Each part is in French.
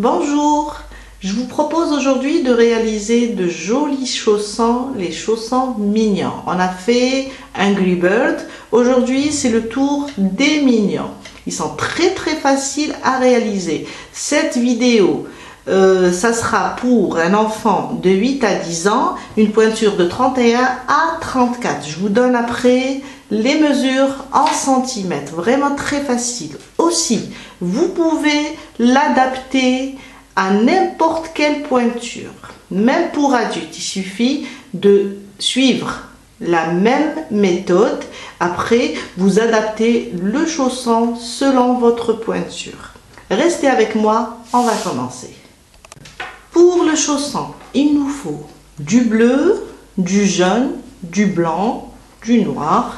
Bonjour, je vous propose aujourd'hui de réaliser de jolis chaussons, les chaussons mignons. On a fait Angry Bird, aujourd'hui c'est le tour des mignons. Ils sont très faciles à réaliser. Cette vidéo, ça sera pour un enfant de 8 à 10 ans, une pointure de 31 à 34. Je vous donne après les mesures en centimètres, vraiment très facile. Aussi, vous pouvez l'adapter à n'importe quelle pointure, même pour adultes. Il suffit de suivre la même méthode. Après, vous adaptez le chausson selon votre pointure. Restez avec moi, on va commencer. Pour le chausson, il nous faut du bleu, du jaune, du blanc, du noir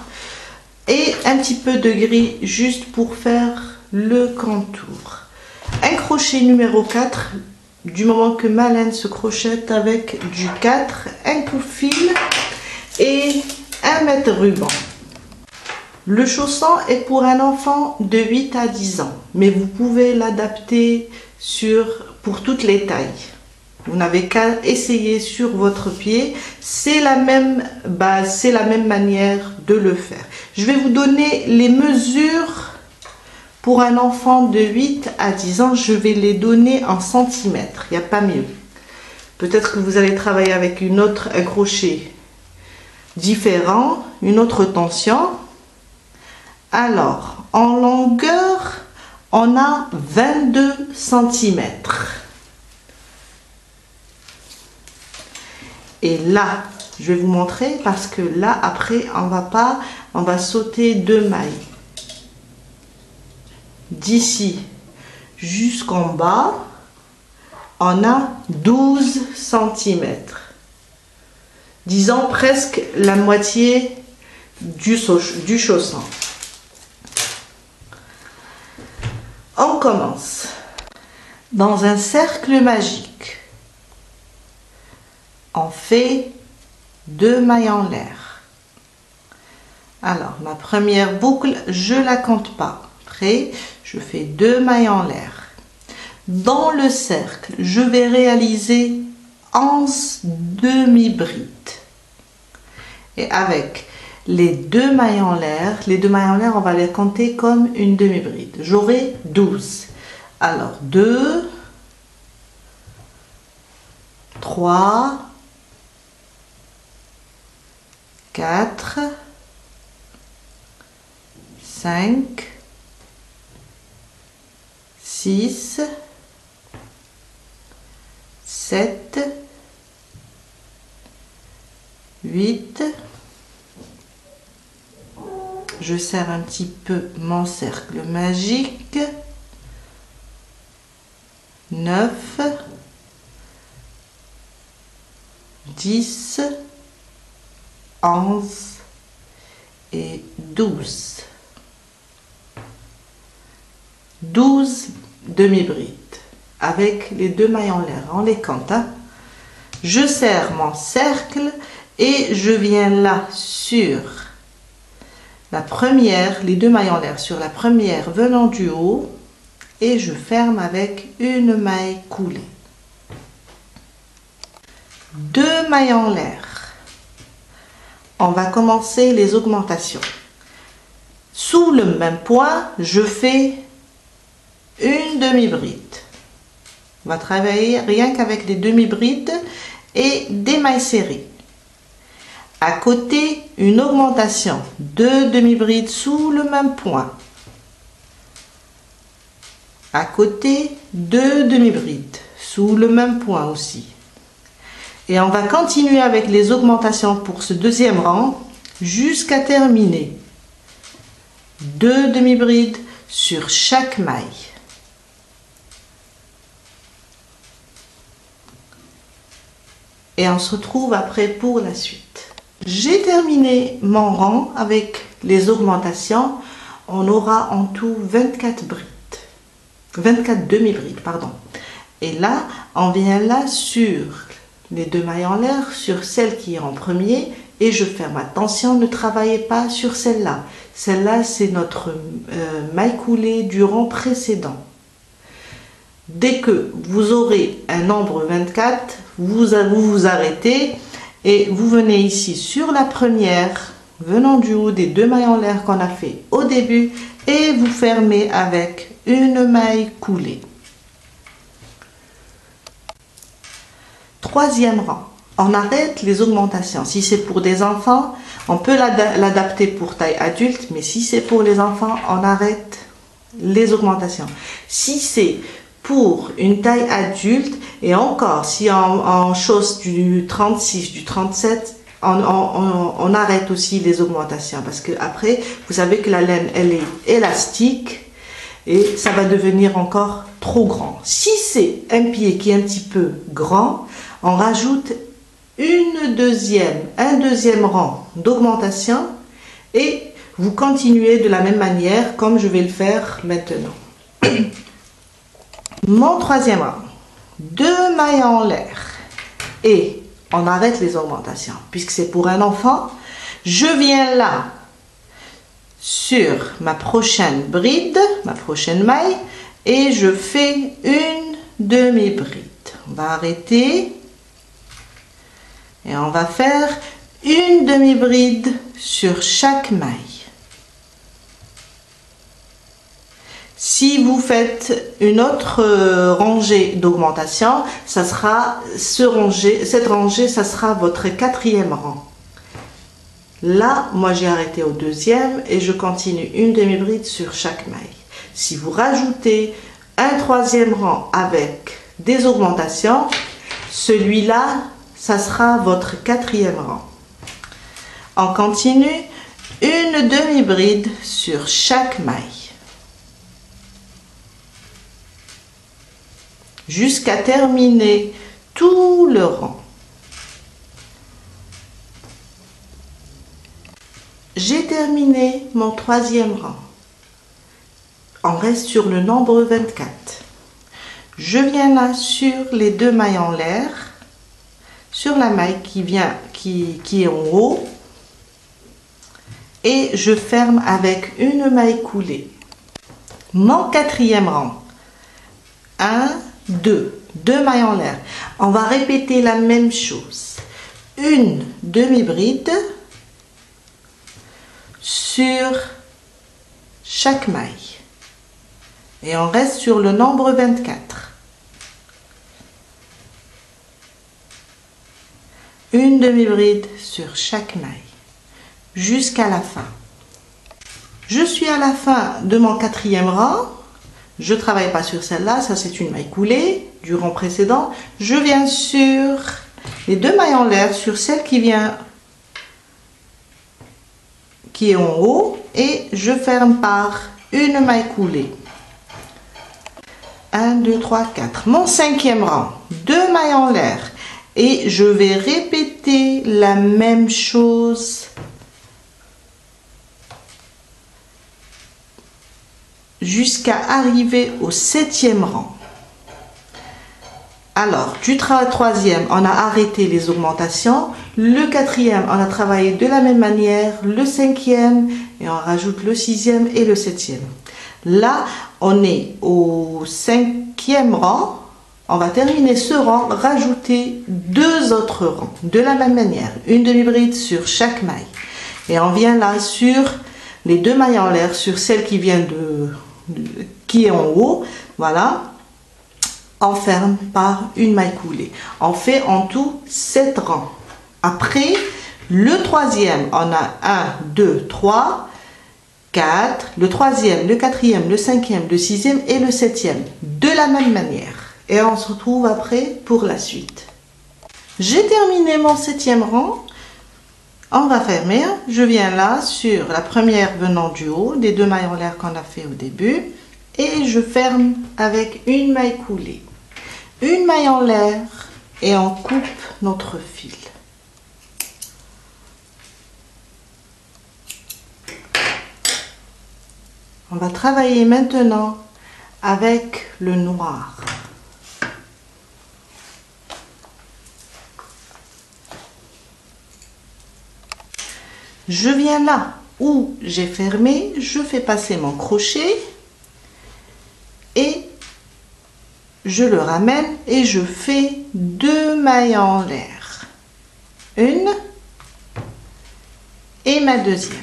et un petit peu de gris juste pour faire le contour. Un crochet numéro 4, du moment que ma laine se crochette avec du 4, un coup de fil et un mètre ruban. Le chausson est pour un enfant de 8 à 10 ans, mais vous pouvez l'adapter pour toutes les tailles. Vous n'avez qu'à essayer sur votre pied, c'est la même base, c'est la même manière de le faire. Je vais vous donner les mesures pour un enfant de 8 à 10 ans, je vais les donner en centimètres, il n'y a pas mieux. Peut-être que vous allez travailler avec un crochet différent, une autre tension. Alors, en longueur, on a 22 centimètres. Et là, je vais vous montrer parce que là, après, on va sauter 2 mailles. D'ici jusqu'en bas, on a 12 centimètres. Disons presque la moitié du chausson. On commence. Dans un cercle magique, on fait 2 mailles en l'air. Alors, ma première boucle, je ne la compte pas. Après, je fais 2 mailles en l'air. Dans le cercle, je vais réaliser 11 demi-brides. Et avec les 2 mailles en l'air, on va les compter comme une demi-bride. J'aurai 12. Alors, 2, 3, 4, 5, 6, 7, 8, je serre un petit peu mon cercle magique, 9, 10, 11 et 12. 12 demi-brides avec les 2 mailles en l'air, on les compte. Je serre mon cercle et je viens là sur la première, les 2 mailles en l'air sur la première venant du haut et je ferme avec une maille coulée. 2 mailles en l'air. On va commencer les augmentations. Sous le même point, je fais une demi-bride. On va travailler rien qu'avec des demi-brides et des mailles serrées. À côté, une augmentation, 2 demi-brides sous le même point. À côté, 2 demi-brides sous le même point aussi. Et on va continuer avec les augmentations pour ce deuxième rang jusqu'à terminer. 2 demi-brides sur chaque maille. Et on se retrouve après pour la suite. J'ai terminé mon rang avec les augmentations. On aura en tout 24 demi-brides, pardon. Et là, on vient là sur les 2 mailles en l'air, sur celle qui est en premier, et je ferme. Attention, ne travaillez pas sur celle-là. Celle-là, c'est notre maille coulée du rang précédent. Dès que vous aurez un nombre 24, vous arrêtez et vous venez ici sur la première, venant du haut des 2 mailles en l'air qu'on a fait au début, et vous fermez avec une maille coulée. Troisième rang, on arrête les augmentations. Si c'est pour des enfants, on peut l'adapter pour taille adulte, mais si c'est pour les enfants, on arrête les augmentations. Si c'est pour une taille adulte, et encore, si on chausse du 36, du 37, on arrête aussi les augmentations, parce que après, vous savez que la laine, elle est élastique, et ça va devenir encore trop grand. Si c'est un pied qui est un petit peu grand, on rajoute un deuxième rang d'augmentation, et vous continuez de la même manière comme je vais le faire maintenant. Mon troisième rang, 2 mailles en l'air, et on arrête les augmentations puisque c'est pour un enfant. Je viens là sur ma prochaine bride, ma prochaine maille, et je fais une demi-bride. On va arrêter et on va faire une demi-bride sur chaque maille. Si vous faites une autre rangée d'augmentation, ça sera cette rangée, ça sera votre 4e rang. Là, moi j'ai arrêté au 2e et je continue une demi-bride sur chaque maille. Si vous rajoutez un 3e rang avec des augmentations, celui-là, ça sera votre 4e rang. On continue une demi-bride sur chaque maille, jusqu'à terminer tout le rang. J'ai terminé mon 3e rang. On reste sur le nombre 24. Je viens là sur les 2 mailles en l'air, sur la maille qui est en haut, et je ferme avec une maille coulée. Mon 4e rang, 1, 2 mailles en l'air. On va répéter la même chose. Une demi-bride sur chaque maille. Et on reste sur le nombre 24. Une demi-bride sur chaque maille jusqu'à la fin. Je suis à la fin de mon 4e rang. Je ne travaille pas sur celle-là, ça c'est une maille coulée du rang précédent. Je viens sur les 2 mailles en l'air, sur celle qui est en haut, et je ferme par une maille coulée. 1, 2, 3, 4. Mon 5e rang, 2 mailles en l'air, et je vais répéter la même chose jusqu'à arriver au 7e rang. Alors, du 3e, on a arrêté les augmentations. Le 4e, on a travaillé de la même manière. Le 5e, et on rajoute le 6e et le 7e. Là, on est au 5e rang. On va terminer ce rang, rajouter 2 autres rangs de la même manière. Une demi-bride sur chaque maille. Et on vient là sur les 2 mailles en l'air, sur celle qui est en haut. Voilà. On ferme par une maille coulée. On fait en tout 7 rangs. Après, le 3e, on a 1, 2, 3, 4. Le 3e, le 4e, le 5e, le 6e et le 7e. De la même manière. Et on se retrouve après pour la suite. J'ai terminé mon 7e rang. On va fermer. Je viens là sur la première venant du haut, des 2 mailles en l'air qu'on a fait au début. Et je ferme avec une maille coulée. Une maille en l'air et on coupe notre fil. On va travailler maintenant avec le noir. Je viens là où j'ai fermé, je fais passer mon crochet et je le ramène et je fais 2 mailles en l'air. Une et ma deuxième.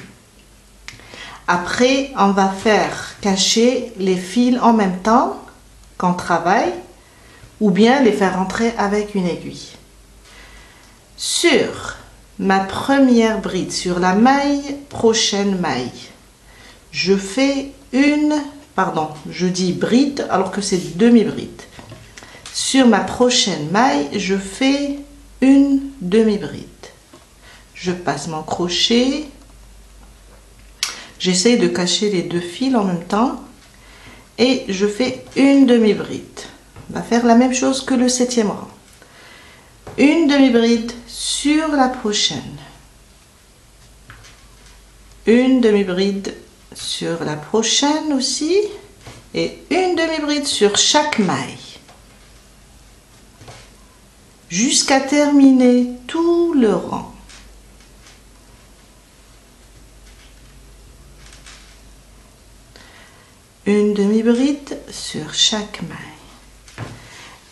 Après, on va faire cacher les fils en même temps qu'on travaille ou bien les faire entrer avec une aiguille. Sur ma première bride, sur la maille, prochaine maille, je fais je dis bride alors que c'est demi-bride. Sur ma prochaine maille, je fais une demi-bride. Je passe mon crochet. J'essaie de cacher les 2 fils en même temps et je fais une demi-bride. On va faire la même chose que le 7e rang. Une demi-bride sur la prochaine. Une demi-bride sur la prochaine aussi et une demi-bride sur chaque maille. Jusqu'à terminer tout le rang. Une demi-bride sur chaque maille.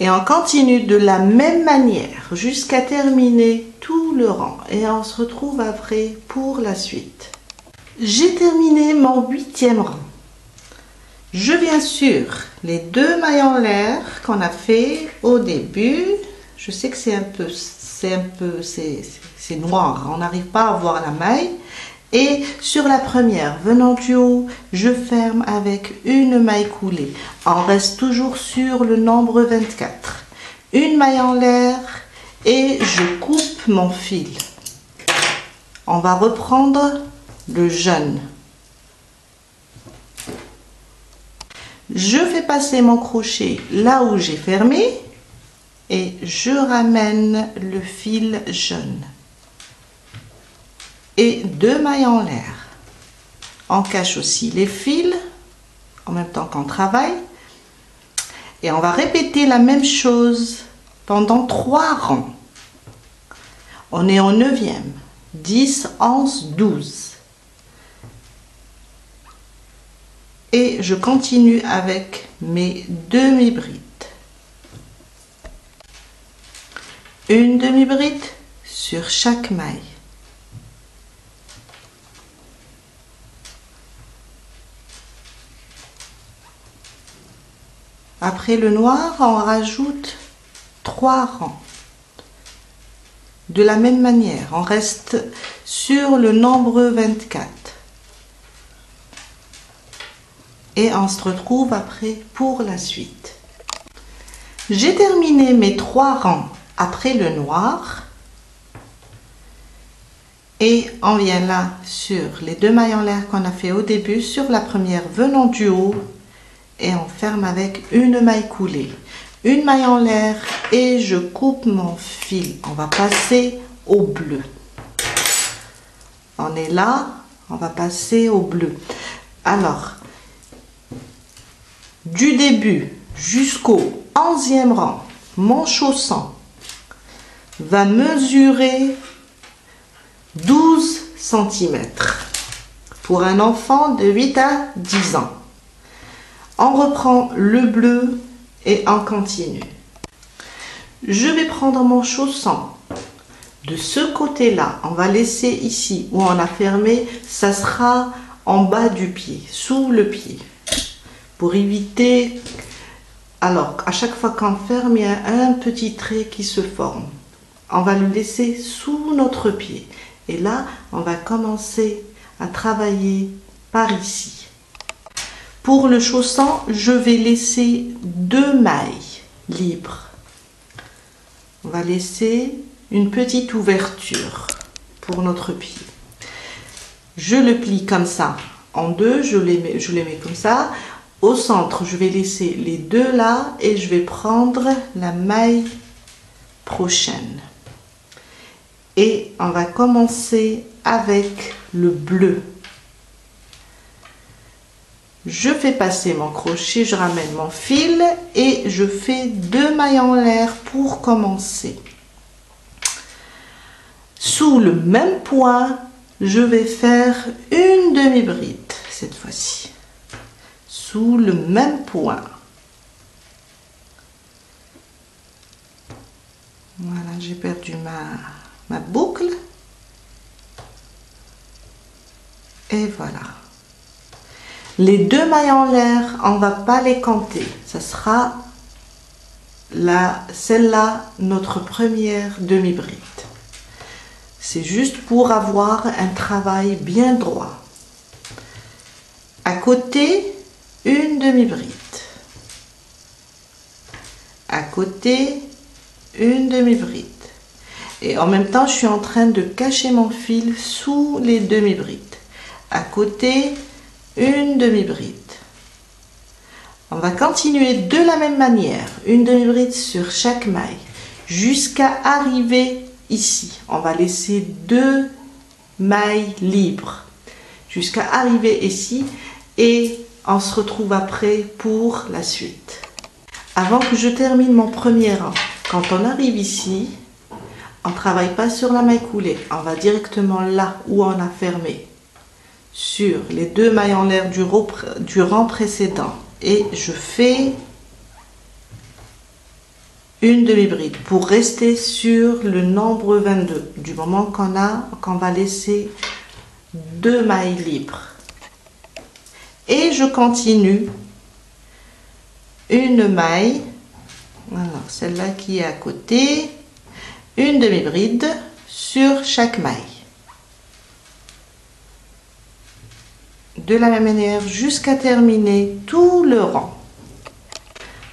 Et on continue de la même manière jusqu'à terminer tout le rang. Et on se retrouve après pour la suite. J'ai terminé mon 8e rang. Je viens sur les 2 mailles en l'air qu'on a fait au début. Je sais que c'est noir, on n'arrive pas à voir la maille. Et sur la première, venant du haut, je ferme avec une maille coulée. On reste toujours sur le nombre 24. Une maille en l'air et je coupe mon fil. On va reprendre le jaune. Je fais passer mon crochet là où j'ai fermé et je ramène le fil jaune. Et 2 mailles en l'air. On cache aussi les fils en même temps qu'on travaille. Et on va répéter la même chose pendant 3 rangs. On est en 9e. 10, 11, 12. Et je continue avec mes demi-brides. Une demi-bride sur chaque maille. Après le noir, on rajoute 3 rangs. De la même manière, on reste sur le nombre 24. Et on se retrouve après pour la suite. J'ai terminé mes 3 rangs après le noir. Et on vient là sur les 2 mailles en l'air qu'on a fait au début, sur la première venant du haut. Et on ferme avec une maille coulée. Une maille en l'air et je coupe mon fil. On va passer au bleu. On est là, on va passer au bleu. Alors, du début jusqu'au 11e rang, mon chausson va mesurer 12 cm pour un enfant de 8 à 10 ans. On reprend le bleu et on continue. Je vais prendre mon chausson de ce côté-là. On va laisser ici où on a fermé, ça sera en bas du pied, sous le pied. Pour éviter, alors à chaque fois qu'on ferme, il y a un petit trait qui se forme. On va le laisser sous notre pied. Et là, on va commencer à travailler par ici. Pour le chausson, je vais laisser 2 mailles libres. On va laisser une petite ouverture pour notre pied. Je le plie comme ça en 2, je les mets comme ça. Au centre, je vais laisser les 2 là et je vais prendre la maille prochaine. Et on va commencer avec le bleu. Je fais passer mon crochet, je ramène mon fil et je fais 2 mailles en l'air pour commencer. Sous le même point, je vais faire une demi-bride cette fois-ci. Sous le même point. Voilà, j'ai perdu ma boucle. Et voilà. Les deux mailles en l'air, on ne va pas les compter. Ça sera celle-là, notre première demi-bride. C'est juste pour avoir un travail bien droit. À côté, une demi-bride. À côté, une demi-bride. Et en même temps, je suis en train de cacher mon fil sous les demi-brides. À côté, une demi-bride. On va continuer de la même manière, une demi-bride sur chaque maille, jusqu'à arriver ici. On va laisser deux mailles libres, jusqu'à arriver ici, et on se retrouve après pour la suite. Avant que je termine mon premier rang, quand on arrive ici, on ne travaille pas sur la maille coulée, on va directement là où on a fermé, sur les deux mailles en l'air du rang précédent, et je fais une demi-bride pour rester sur le nombre 22 du moment qu'on va laisser deux mailles libres. Et je continue une maille, voilà, celle-là qui est à côté, une demi-bride sur chaque maille. De la même manière jusqu'à terminer tout le rang.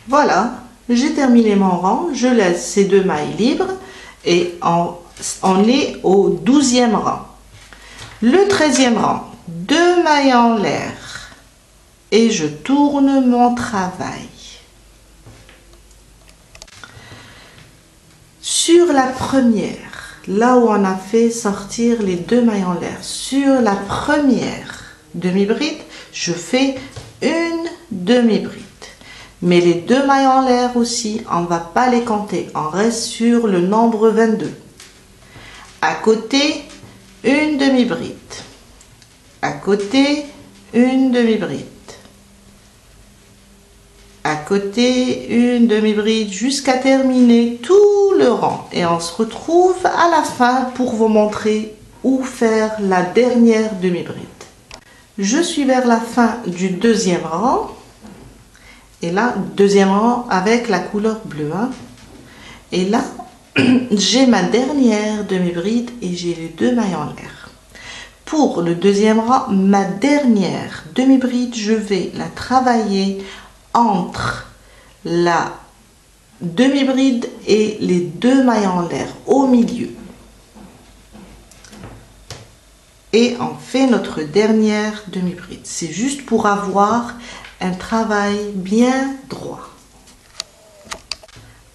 Voilà, j'ai terminé mon rang, je laisse ces deux mailles libres et on est au 12e rang. Le 13e rang, deux mailles en l'air et je tourne mon travail. Sur la première, là où on a fait sortir les deux mailles en l'air, sur la première demi-bride, je fais une demi-bride. Mais les deux mailles en l'air aussi, on ne va pas les compter. On reste sur le nombre 22. À côté, une demi-bride. À côté, une demi-bride. À côté, une demi-bride jusqu'à terminer tout le rang. Et on se retrouve à la fin pour vous montrer où faire la dernière demi-bride. Je suis vers la fin du deuxième rang. Et là, deuxième rang avec la couleur bleue. Et là, j'ai ma dernière demi-bride et j'ai les deux mailles en l'air. Pour le deuxième rang, ma dernière demi-bride, je vais la travailler entre la demi-bride et les deux mailles en l'air au milieu. Et on fait notre dernière demi-bride. C'est juste pour avoir un travail bien droit.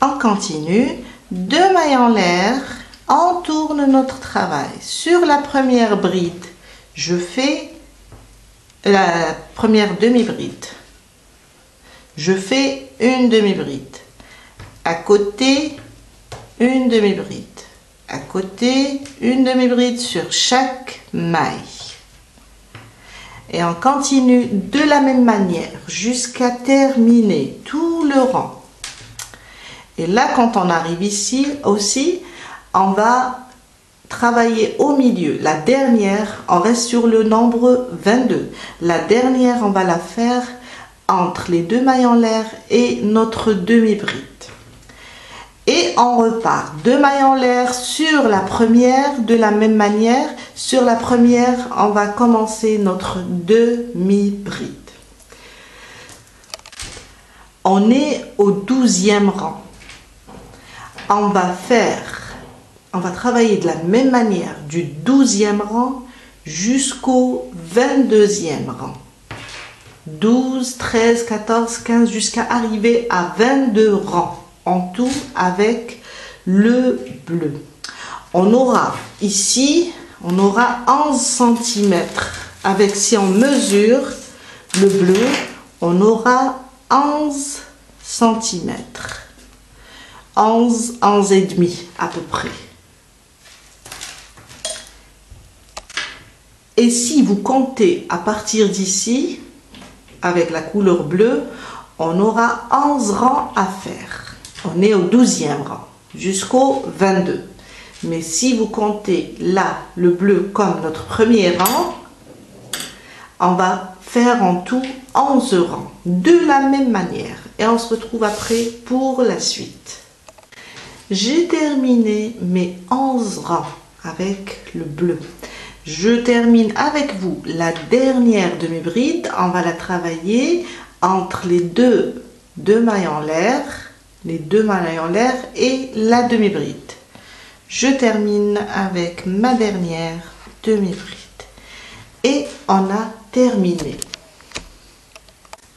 On continue, deux mailles en l'air, on tourne notre travail. Sur la première bride, je fais la première demi-bride. Je fais une demi-bride. À côté, une demi-bride. À côté, une demi-bride sur chaque maille. Et on continue de la même manière jusqu'à terminer tout le rang. Et là, quand on arrive ici aussi, on va travailler au milieu. La dernière, on reste sur le nombre 22. La dernière, on va la faire entre les deux mailles en l'air et notre demi-bride. Et on repart. Deux mailles en l'air sur la première, de la même manière. Sur la première, on va commencer notre demi-bride. On est au 12e rang. On va travailler de la même manière du 12e rang jusqu'au 22e rang. 12, 13, 14, 15 jusqu'à arriver à 22 rangs en tout avec le bleu. On aura ici, on aura 11 cm. Avec, si on mesure le bleu, on aura 11 cm. 11 et demi à peu près. Et si vous comptez à partir d'ici, avec la couleur bleue, on aura 11 rangs à faire. On est au 12e rang. jusqu'au 22. Mais si vous comptez là le bleu comme notre premier rang, on va faire en tout 11 rangs de la même manière. Et on se retrouve après pour la suite. J'ai terminé mes 11 rangs avec le bleu. Je termine avec vous la dernière demi-bride. On va la travailler entre les deux mailles en l'air, et la demi-bride. Je termine avec ma dernière demi-bride. Et on a terminé.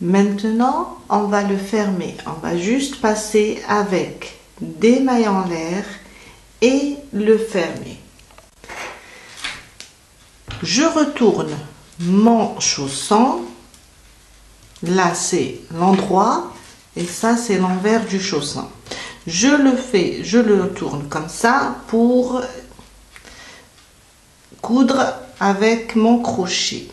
Maintenant, on va le fermer. On va juste passer avec des mailles en l'air et le fermer. Je retourne mon chausson. Là, c'est l'endroit et ça, c'est l'envers du chausson. Je le tourne comme ça pour coudre avec mon crochet.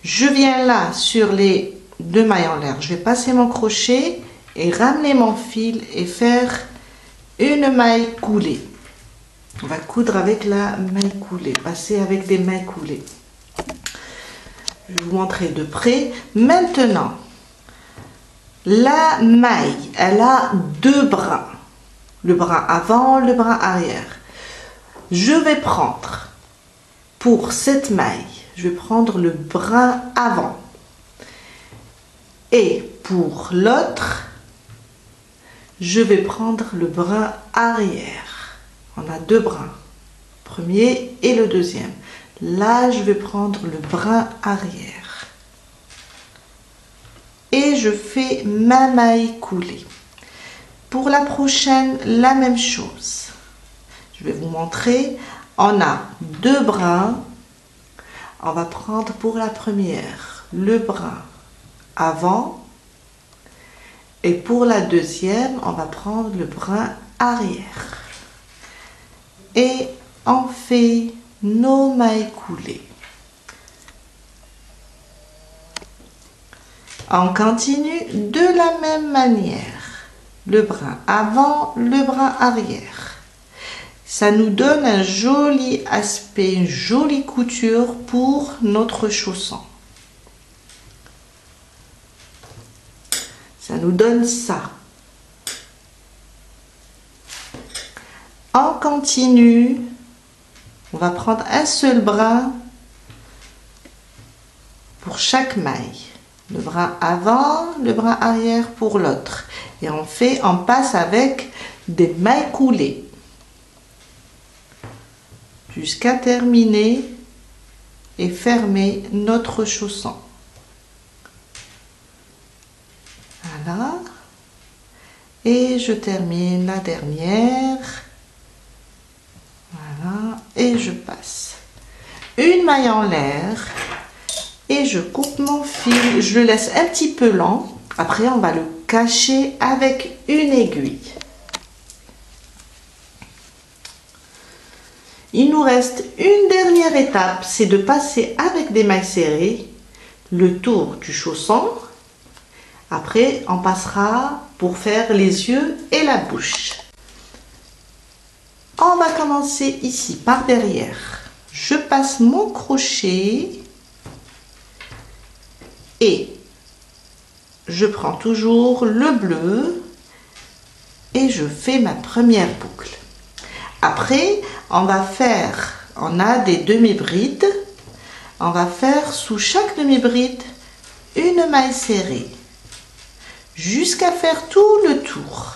Je viens là sur les deux mailles en l'air. Je vais passer mon crochet et ramener mon fil et faire une maille coulée. On va coudre avec la maille coulée, passer avec des mailles coulées. Je vais vous montrer de près. Maintenant, la maille, elle a deux brins. Le brin avant, le brin arrière. Je vais prendre, pour cette maille, je vais prendre le brin avant. Et pour l'autre, je vais prendre le brin arrière. On a deux brins, le premier et le deuxième. Là, je vais prendre le brin arrière. Et je fais ma maille coulée. Pour la prochaine, la même chose. Je vais vous montrer. On a deux brins. On va prendre pour la première le brin avant. Et pour la deuxième, on va prendre le brin arrière. Et on fait nos mailles coulées. On continue de la même manière. Le brin avant, le brin arrière. Ça nous donne un joli aspect, une jolie couture pour notre chausson. Ça nous donne ça. On continue. On va prendre un seul brin pour chaque maille. Le brin avant, le brin arrière pour l'autre. Et on passe avec des mailles coulées jusqu'à terminer et fermer notre chausson. Voilà. Et je termine la dernière. Voilà. Et je passe une maille en l'air. Et je coupe mon fil, je le laisse un petit peu lent. Après, on va le cacher avec une aiguille. Il nous reste une dernière étape, c'est de passer avec des mailles serrées le tour du chausson. Après, on passera pour faire les yeux et la bouche. On va commencer ici par derrière. Je passe mon crochet. Et je prends toujours le bleu et je fais ma première boucle. Après, on a des demi-brides. On va faire sous chaque demi-bride une maille serrée jusqu'à faire tout le tour.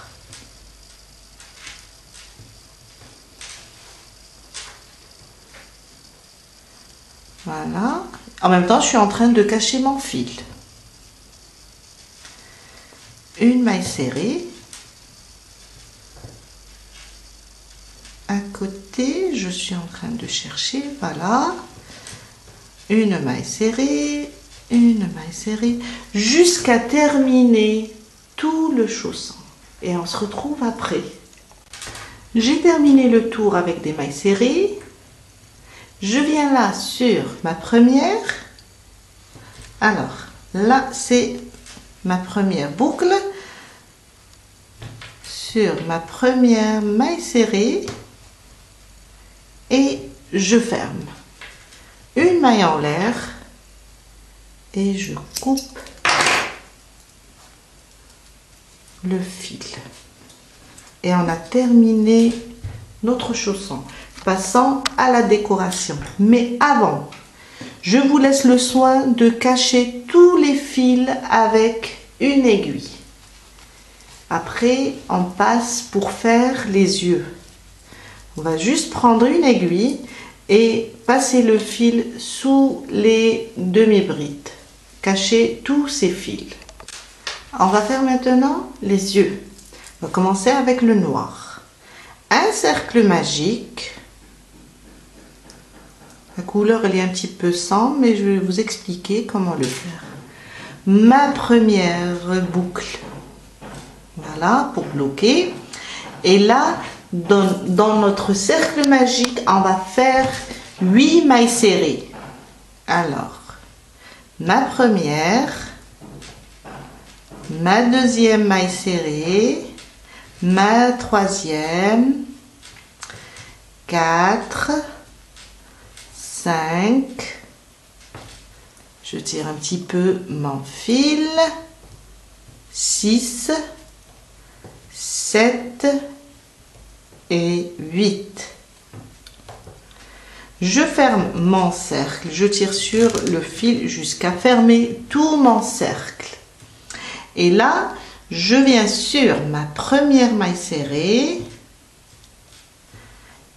Voilà. En même temps, je suis en train de cacher mon fil. Une maille serrée. À côté, je suis en train de chercher, voilà. Une maille serrée, jusqu'à terminer tout le chausson. Et on se retrouve après. J'ai terminé le tour avec des mailles serrées. Je viens là sur ma première. Alors, là, c'est ma première boucle sur ma première maille serrée et je ferme. Une maille en l'air et je coupe le fil. Et on a terminé notre chausson. Passons à la décoration. Mais avant, je vous laisse le soin de cacher tous les fils avec une aiguille. Après, on passe pour faire les yeux. On va juste prendre une aiguille et passer le fil sous les demi-brides. Cacher tous ces fils. On va faire maintenant les yeux. On va commencer avec le noir. Un cercle magique. La couleur elle est un petit peu sombre, mais je vais vous expliquer comment le faire. Ma première boucle. Voilà, pour bloquer. Et là, dans notre cercle magique, on va faire 8 mailles serrées. Alors, ma première, ma deuxième maille serrée, ma troisième, 4, 5, je tire un petit peu mon fil, 6, 7 et 8. Je ferme mon cercle, je tire sur le fil jusqu'à fermer tout mon cercle. Et là, je viens sur ma première maille serrée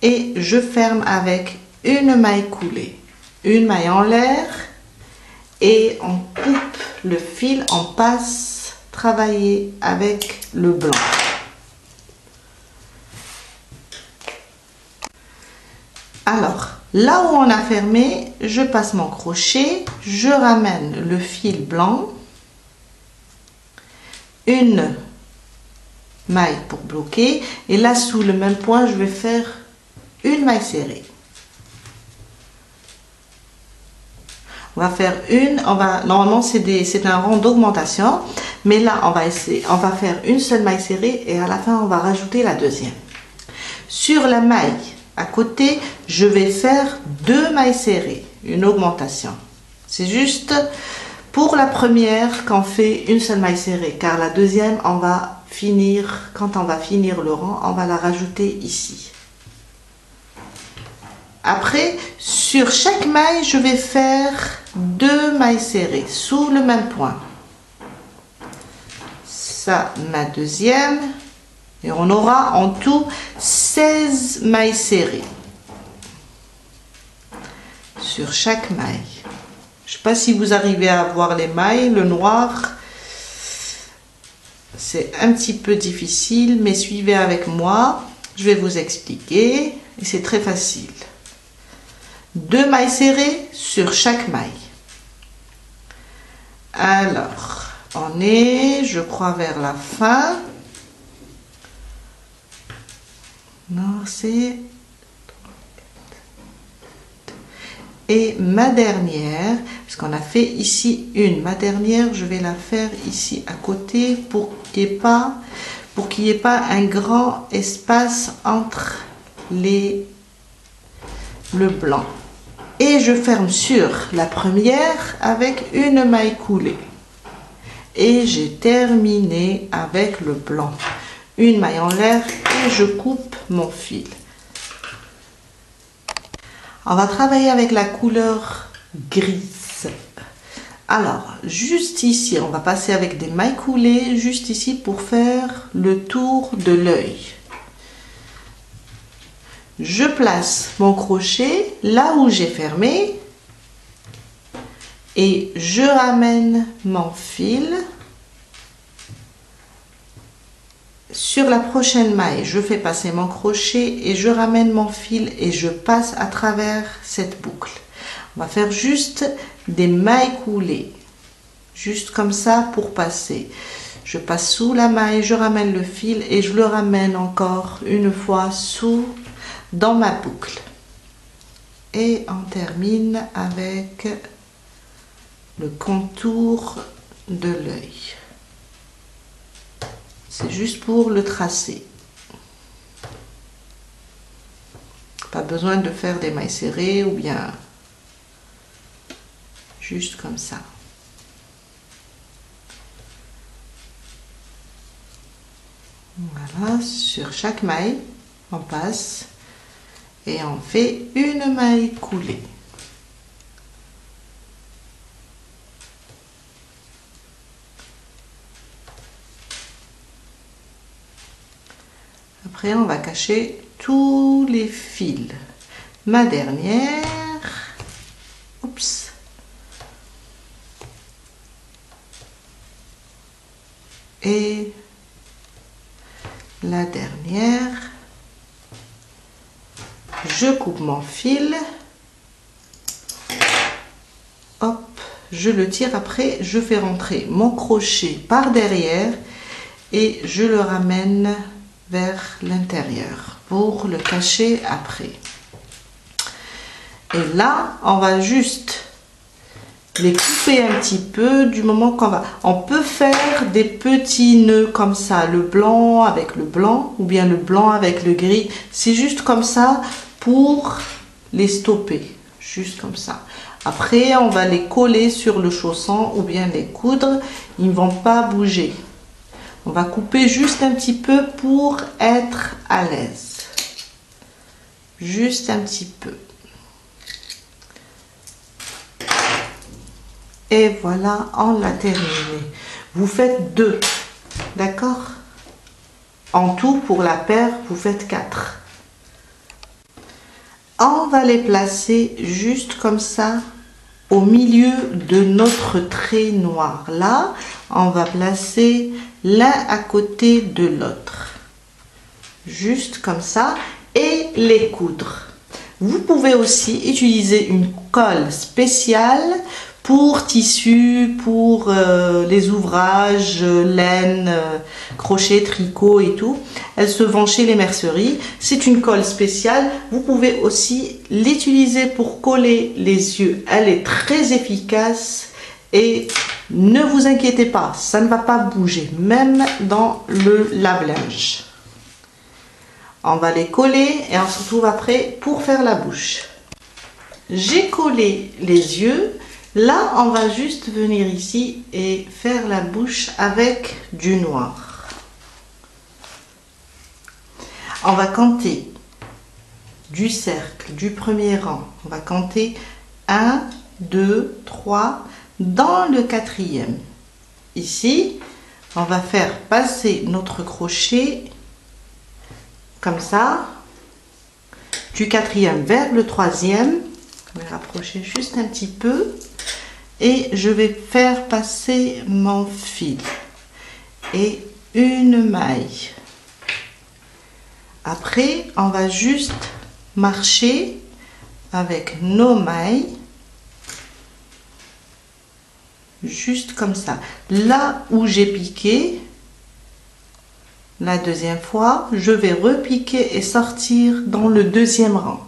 et je ferme avec une maille coulée, une maille en l'air et on coupe le fil, on passe travailler avec le blanc. Alors, là où on a fermé, je passe mon crochet, je ramène le fil blanc, une maille pour bloquer et là sous le même point, je vais faire une maille serrée. On va faire normalement c'est un rang d'augmentation, mais là on va faire une seule maille serrée et à la fin on va rajouter la deuxième. Sur la maille à côté, je vais faire 2 mailles serrées, une augmentation. C'est juste pour la première qu'on fait une seule maille serrée, car la deuxième quand on va finir le rang, on va la rajouter ici. Après, sur chaque maille, je vais faire 2 mailles serrées sous le même point. Ça, ma deuxième. Et on aura en tout 16 mailles serrées sur chaque maille. Je ne sais pas si vous arrivez à voir les mailles. Le noir, c'est un petit peu difficile, mais suivez avec moi. Je vais vous expliquer et c'est très facile. 2 mailles serrées sur chaque maille. Alors, on est, je crois, vers la fin. Non, c'est... Et ma dernière, parce qu'on a fait ici une, ma dernière, je vais la faire ici à côté pour qu'il n'y ait pas un grand espace entre le blanc. Et je ferme sur la première avec une maille coulée. Et j'ai terminé avec le blanc. Une maille en l'air et je coupe mon fil. On va travailler avec la couleur grise. Alors, juste ici, on va passer avec des mailles coulées, juste ici pour faire le tour de l'œil. Je place mon crochet là où j'ai fermé et je ramène mon fil sur la prochaine maille. Je fais passer mon crochet et je ramène mon fil et je passe à travers cette boucle. On va faire juste des mailles coulées, juste comme ça pour passer. Je passe sous la maille, je ramène le fil et je le ramène encore une fois dans ma boucle. Et on termine avec le contour de l'œil. C'est juste pour le tracer. Pas besoin de faire des mailles serrées ou bien juste comme ça. Voilà, sur chaque maille, on passe et on fait une maille coulée. Après, on va cacher tous les fils. Ma dernière, oups, et la dernière, je coupe mon fil, hop, je le tire, après je fais rentrer mon crochet par derrière et je le ramène vers l'intérieur pour le cacher après. Et là, on va juste les couper un petit peu du moment qu'on va. On peut faire des petits nœuds comme ça, le blanc avec le blanc ou bien le blanc avec le gris. C'est juste comme ça pour les stopper, juste comme ça. Après, on va les coller sur le chausson ou bien les coudre. Ils ne vont pas bouger. On va couper juste un petit peu pour être à l'aise. Juste un petit peu. Et voilà, on l'a terminé. Vous faites 2, d'accord? En tout, pour la paire, vous faites 4. On va les placer juste comme ça au milieu de notre trait noir. Là, on va placer l'un à côté de l'autre. Juste comme ça. Et les coudre. Vous pouvez aussi utiliser une colle spéciale pour tissu, pour les ouvrages, laine, crochet, tricot et tout. Elle se vend chez les merceries. C'est une colle spéciale. Vous pouvez aussi l'utiliser pour coller les yeux. Elle est très efficace et ne vous inquiétez pas, ça ne va pas bouger, même dans le lave-linge. On va les coller et on se retrouve après pour faire la bouche. J'ai collé les yeux. Là, on va juste venir ici et faire la bouche avec du noir. On va compter du cercle, du premier rang. On va compter 1, 2, 3, dans le quatrième. Ici, on va faire passer notre crochet comme ça, du quatrième vers le troisième. Je vais rapprocher juste un petit peu. Et je vais faire passer mon fil et une maille. Après, on va juste marcher avec nos mailles, juste comme ça. Là où j'ai piqué, la deuxième fois, je vais repiquer et sortir dans le deuxième rang.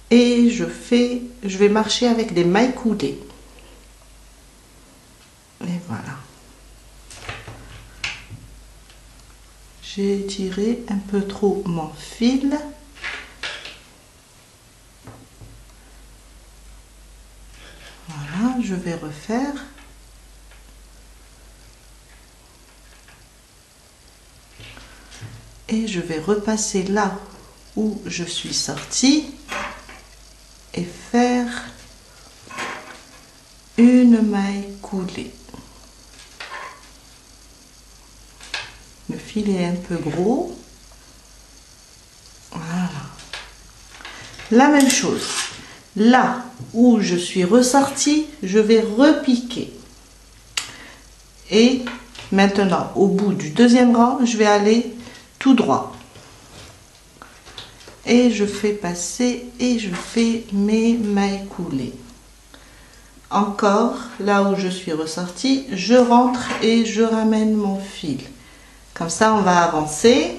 Et je vais marcher avec des mailles coudées. Et voilà. J'ai tiré un peu trop mon fil. Voilà, je vais refaire. Et je vais repasser là où je suis sortie. Et faire une maille coulée. Le fil est un peu gros. Voilà. La même chose. Là où je suis ressortie, je vais repiquer. Et maintenant, au bout du deuxième rang, je vais aller tout droit. Et je fais passer et je fais mes mailles coulées. Encore, là où je suis ressortie, je rentre et je ramène mon fil. Comme ça, on va avancer.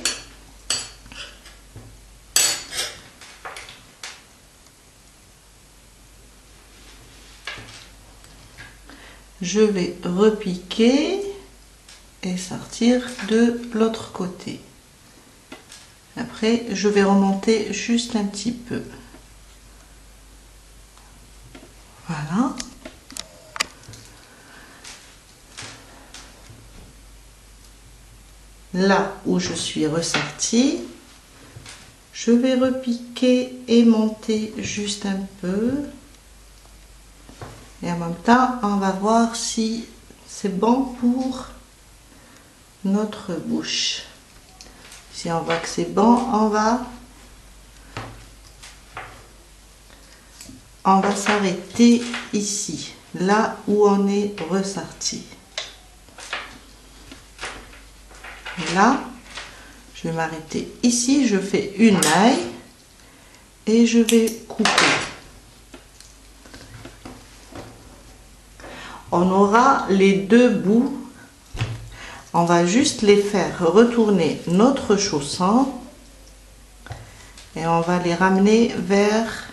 Je vais repiquer. et sortir de l'autre côté. Après, je vais remonter juste un petit peu. Voilà. Là où je suis ressortie, je vais repiquer et monter juste un peu. Et en même temps, on va voir si c'est bon pour notre bouche. Si on voit que c'est bon, on va s'arrêter ici, là où on est ressorti. Là, je vais m'arrêter ici, je fais une maille et je vais couper. On aura les deux bouts, on va juste les faire retourner notre chausson et on va les ramener vers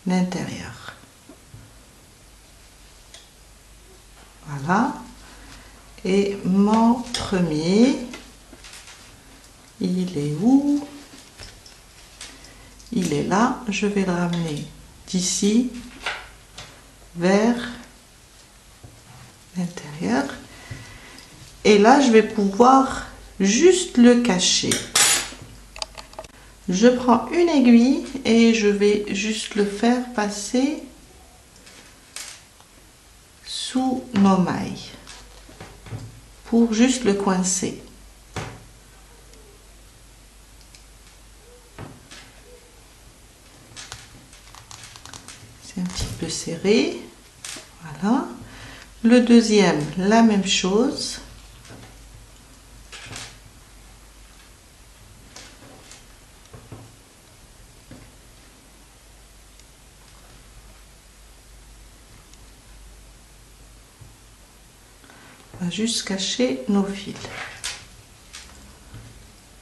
l'intérieur. Voilà. Et mon premier, il est où? Il est là. Je vais le ramener d'ici vers l'intérieur. Et là, je vais pouvoir juste le cacher. Je prends une aiguille et je vais juste le faire passer sous nos mailles pour juste le coincer. C'est un petit peu serré. Voilà. Le deuxième, la même chose. On va juste cacher nos fils.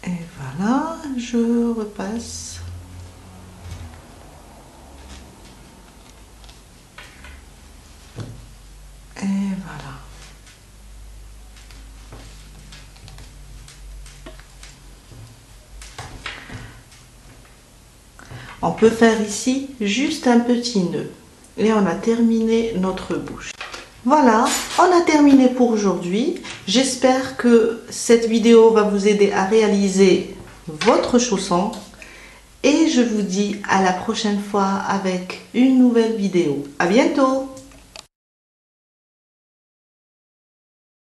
Et voilà, je repasse. Et voilà. On peut faire ici juste un petit nœud. Et on a terminé notre bouche. Voilà, on a terminé pour aujourd'hui. J'espère que cette vidéo va vous aider à réaliser votre chausson. Et je vous dis à la prochaine fois avec une nouvelle vidéo. À bientôt!